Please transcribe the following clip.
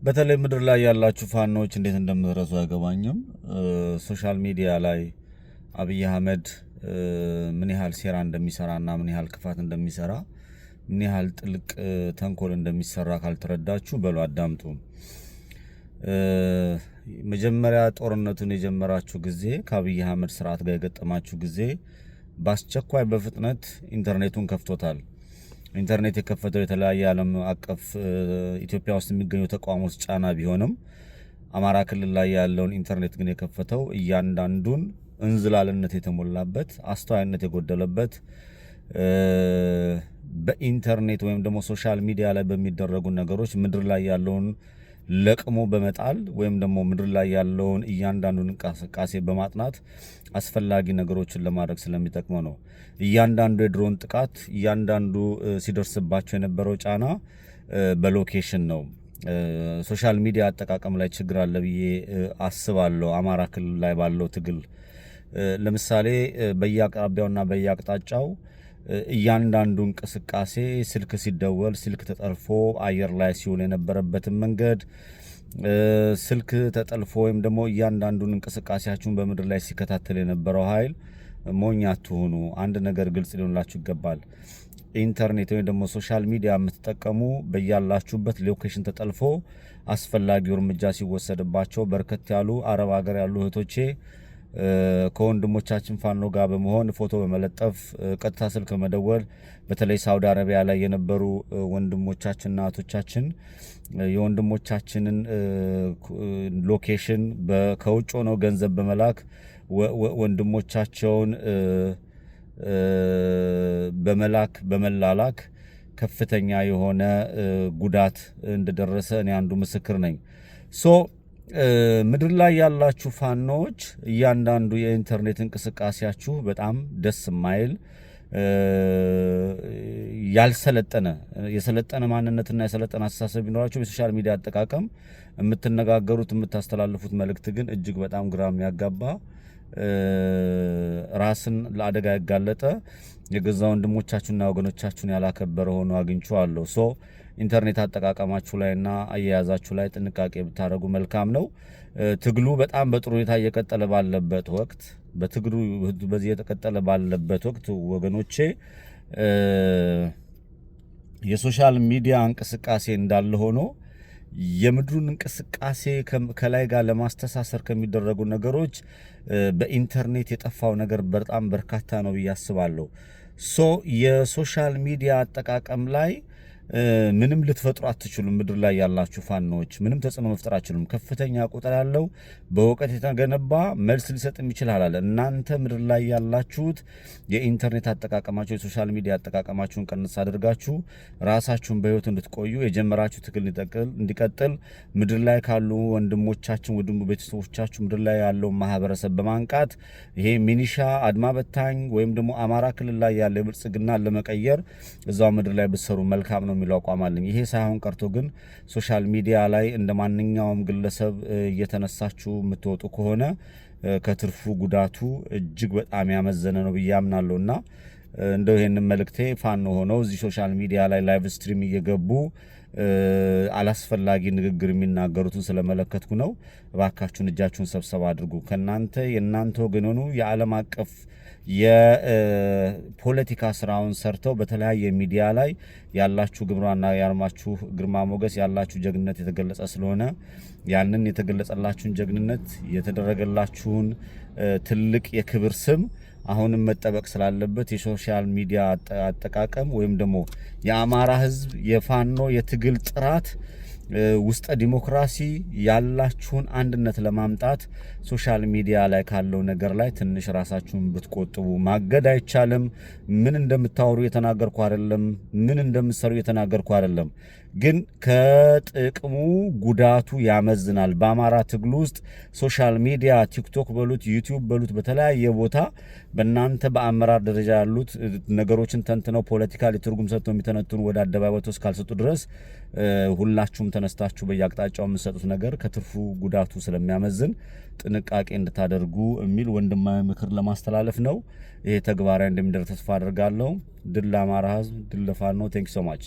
በተለይ ምድር ላይ ያላችሁ ፋኖች እንዴት እንደምትረሱ አይገባኝም። ሶሻል ሚዲያ ላይ አብይ አህመድ ምን ያህል ሴራ እንደሚሰራና ምን ያህል ክፋት እንደሚሰራ ምን ያህል ጥልቅ ተንኮል እንደሚሰራ ካልተረዳችሁ በሉ አዳምጡ። መጀመሪያ ጦርነቱን የጀመራችሁ ጊዜ ከአብይ አህመድ ስርዓት ጋር የገጠማችሁ ጊዜ በአስቸኳይ በፍጥነት ኢንተርኔቱን ከፍቶታል። ኢንተርኔት የከፈተው የተለያየ ዓለም አቀፍ ኢትዮጵያ ውስጥ የሚገኙ ተቋሞች ጫና ቢሆንም አማራ ክልል ላይ ያለውን ኢንተርኔት ግን የከፈተው እያንዳንዱን እንዝላልነት የተሞላበት አስተዋይነት የጎደለበት በኢንተርኔት ወይም ደግሞ ሶሻል ሚዲያ ላይ በሚደረጉ ነገሮች ምድር ላይ ያለውን ለቅሞ በመጣል ወይም ደግሞ ምድር ላይ ያለውን እያንዳንዱን እንቅስቃሴ በማጥናት አስፈላጊ ነገሮችን ለማድረግ ስለሚጠቅመው ነው። እያንዳንዱ የድሮን ጥቃት እያንዳንዱ ሲደርስባቸው የነበረው ጫና በሎኬሽን ነው። ሶሻል ሚዲያ አጠቃቀም ላይ ችግር አለ ብዬ አስባለሁ። አማራ ክልል ላይ ባለው ትግል ለምሳሌ በየአቅራቢያውና በየአቅጣጫው እያንዳንዱ እንቅስቃሴ ስልክ ሲደወል ስልክ ተጠልፎ አየር ላይ ሲውል የነበረበትን መንገድ ስልክ ተጠልፎ ወይም ደግሞ እያንዳንዱን እንቅስቃሴያችሁን በምድር ላይ ሲከታተል የነበረው ኃይል ሞኝ አትሁኑ። አንድ ነገር ግልጽ ሊሆንላችሁ ይገባል። ኢንተርኔት ወይም ደግሞ ሶሻል ሚዲያ የምትጠቀሙ በያላችሁበት ሎኬሽን ተጠልፎ አስፈላጊው እርምጃ ሲወሰድባቸው በርከት ያሉ አረብ ሀገር ያሉ እህቶቼ ከወንድሞቻችን ፋኖ ጋር በመሆን ፎቶ በመለጠፍ ቀጥታ ስልክ በመደወል በተለይ ሳውዲ አረቢያ ላይ የነበሩ ወንድሞቻችንና እህቶቻችን የወንድሞቻችንን ሎኬሽን ከውጭ ሆነው ገንዘብ በመላክ ወንድሞቻቸውን በመላላክ ከፍተኛ የሆነ ጉዳት እንደደረሰ እኔ አንዱ ምስክር ነኝ። ምድር ላይ ያላችሁ ፋኖች እያንዳንዱ የኢንተርኔት እንቅስቃሴያችሁ በጣም ደስ የማይል የሰለጠነ ማንነትና የሰለጠነ አስተሳሰብ ቢኖራችሁ የሶሻል ሚዲያ አጠቃቀም የምትነጋገሩት የምታስተላልፉት መልእክት ግን እጅግ በጣም ግራ የሚያጋባ ራስን ለአደጋ ያጋለጠ የገዛ ወንድሞቻችሁና ወገኖቻችሁን ያላከበረ ሆኖ አግኝቼዋለሁ። ኢንተርኔት አጠቃቀማችሁ ላይና አያያዛችሁ ላይ ጥንቃቄ ብታደርጉ መልካም ነው። ትግሉ በጣም በጥሩ ሁኔታ እየቀጠለ ባለበት ወቅት በዚህ እየተቀጠለ ባለበት ወቅት ወገኖቼ የሶሻል ሚዲያ እንቅስቃሴ እንዳለ ሆኖ የምድሩን እንቅስቃሴ ከላይ ጋር ለማስተሳሰር ከሚደረጉ ነገሮች በኢንተርኔት የጠፋው ነገር በጣም በርካታ ነው ብዬ አስባለሁ። የሶሻል ሚዲያ አጠቃቀም ላይ ምንም ልትፈጥሩ አትችሉም። ምድር ላይ ያላችሁ ፋኖች ምንም ተጽዕኖ መፍጠር አትችሉም። ከፍተኛ ቁጥር ያለው በእውቀት የተገነባ መልስ ሊሰጥ የሚችል አለ። እናንተ ምድር ላይ ያላችሁት የኢንተርኔት አጠቃቀማችሁ የሶሻል ሚዲያ አጠቃቀማችሁን ቀንስ አድርጋችሁ ራሳችሁን በህይወት እንድትቆዩ የጀመራችሁ ትግል እንዲቀጥል ምድር ላይ ካሉ ወንድሞቻችን ቤተሰቦቻችሁ ምድር ላይ ያለው ማህበረሰብ በማንቃት ይሄ ሚኒሻ አድማ በታኝ ወይም ደግሞ አማራ ክልል ላይ ያለ ብልጽግና ለመቀየር እዛው ምድር ላይ ብትሰሩ መልካም ነው የሚለው አቋም አለኝ። ይሄ ሳይሆን ቀርቶ ግን ሶሻል ሚዲያ ላይ እንደ ማንኛውም ግለሰብ እየተነሳችሁ የምትወጡ ከሆነ ከትርፉ ጉዳቱ እጅግ በጣም ያመዘነ ነው ብዬ አምናለሁና እንደው ይሄንን መልእክቴ ፋኖ ሆነው እዚህ ሶሻል ሚዲያ ላይ ላይቭ ስትሪም እየገቡ አላስፈላጊ ንግግር የሚናገሩትን ስለመለከትኩ ነው። እባካችሁን እጃችሁን ሰብሰብ አድርጉ። የእናንተ ወገን ሆኑ የዓለም አቀፍ የፖለቲካ ስራውን ሰርተው በተለያየ ሚዲያ ላይ ያላችሁ ግብራና ያርማችሁ ግርማ ሞገስ ያላችሁ ጀግንነት የተገለጸ ስለሆነ ያንን የተገለጸላችሁን ጀግንነት የተደረገላችሁን ትልቅ የክብር ስም አሁንም መጠበቅ ስላለበት የሶሻል ሚዲያ አጠቃቀም ወይም ደግሞ የአማራ ሕዝብ የፋኖ የትግል ጥራት ውስጠ ዲሞክራሲ ያላችሁን አንድነት ለማምጣት ሶሻል ሚዲያ ላይ ካለው ነገር ላይ ትንሽ ራሳችሁን ብትቆጥቡ። ማገድ አይቻልም። ምን እንደምታወሩ የተናገርኩ አይደለም፣ ምን እንደምትሰሩ የተናገርኩ አይደለም። ግን ከጥቅሙ ጉዳቱ ያመዝናል። በአማራ ትግል ውስጥ ሶሻል ሚዲያ ቲክቶክ በሉት ዩቲዩብ በሉት በተለያየ ቦታ በእናንተ በአመራር ደረጃ ያሉት ነገሮችን ተንትነው ፖለቲካሊ ትርጉም ሰጥተው የሚተነትኑ ወደ አደባባይ ውስጥ ካልሰጡ ድረስ ሁላችሁም ተነስታችሁ በየአቅጣጫው የምትሰጡት ነገር ከትርፉ ጉዳቱ ስለሚያመዝን ጥንቃቄ እንድታደርጉ የሚል ወንድማዊ ምክር ለማስተላለፍ ነው። ይሄ ተግባራዊ እንደሚደረግ ተስፋ አድርጋለሁ። ድል ለአማራ ሕዝብ፣ ድል ለፋኖ። ቴንክ ዩ ሶ ማች